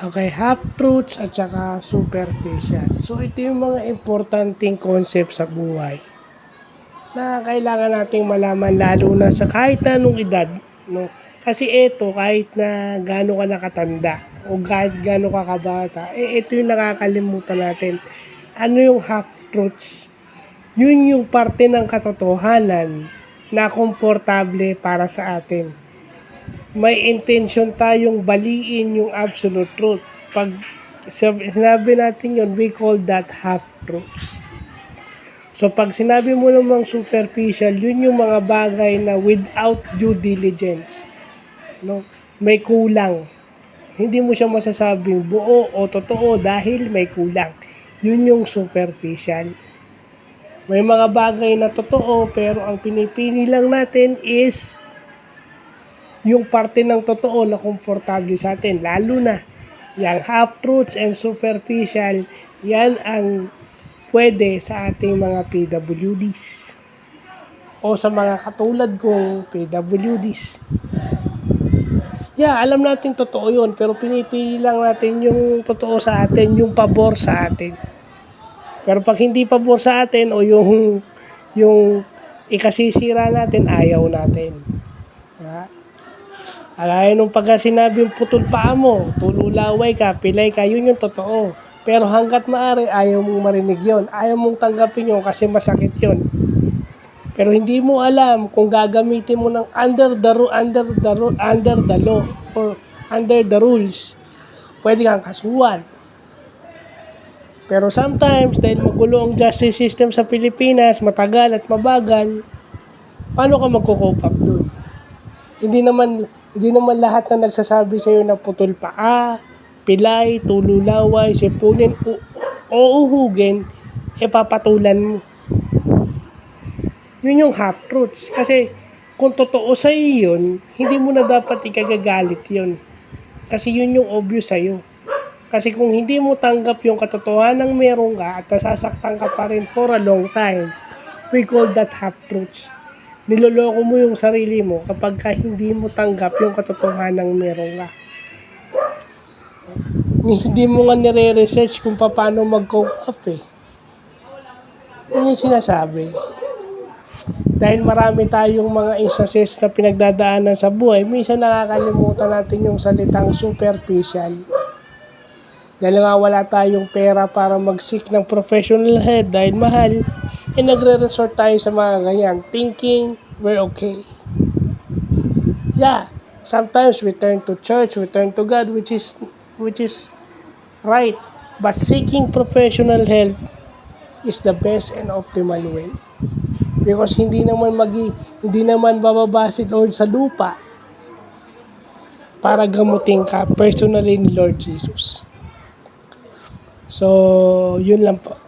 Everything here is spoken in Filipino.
Okay, half-truths at saka superficial. So, ito yung mga importanteng concept sa buhay na kailangan nating malaman lalo na sa kahit na anong edad, no? Kasi ito, kahit na gaano ka nakatanda o kahit gaano ka kabata, ito yung nakakalimutan natin. Ano yung half-truths? Yun yung parte ng katotohanan na komportable para sa atin. May intention tayong baliin yung absolute truth. Pag sinabi natin yun, we call that half-truths. So pag sinabi mo namang superficial, yun yung mga bagay na without due diligence. No? May kulang. Hindi mo siya masasabing buo o totoo dahil may kulang. Yun yung superficial. May mga bagay na totoo pero ang pinipili lang natin is yung parte ng totoo na komportable sa atin. Lalo na yung half-truths and superficial, yan ang pwede sa ating mga PWDs o sa mga katulad kong PWDs. Yeah, alam natin totoo yun, pero pinipili lang natin yung totoo sa atin, yung pabor sa atin. Pero pag hindi pabor sa atin o yung ikasisira natin, ayaw natin. Diba? Alaya nung pagka sinabing putol paa mo, tululaway ka, pilay ka, yun yung totoo. Pero hanggat maaari, ayaw mong marinig yon, ayaw mong tanggapin yun kasi masakit yon. Pero hindi mo alam kung gagamitin mo ng under the law or under the rules, pwede kang kasuhan. Pero sometimes, dahil magulo ang justice system sa Pilipinas, matagal at mabagal, paano ka magko-cope up dun? Hindi naman lahat na nagsasabi sa iyo na putol paa, pilay, tululaway, sipunin, o uhugin, papatulan mo. Yun yung half-truths. Kasi kung totoo sa iyo yun, hindi mo na dapat ikagagalit yun. Kasi yun yung obvious sa iyo. Kasi kung hindi mo tanggap yung katotohanan ng meron ka at nasasaktan ka pa rin for a long time, we call that half-truths. Niloloko mo yung sarili mo kapag hindi mo tanggap yung katotohanan ng meron ka. Hindi mo nga nire-research kung paano mag-cope up eh. Yun yung sinasabi. Dahil marami tayong mga instances na pinagdadaanan sa buhay, minsan nakakalimutan natin yung salitang superficial. Dahil nga wala tayong pera para mag-seek ng professional help dahil mahal, nagre-resort tayo sa mga ganyan, thinking we're okay. Yeah, sometimes we turn to church, we turn to God, which is right. But seeking professional help is the best and optimal way. Because hindi naman bababa si Lord sa lupa para gamutin ka personally ni Lord Jesus. So, yun lang po.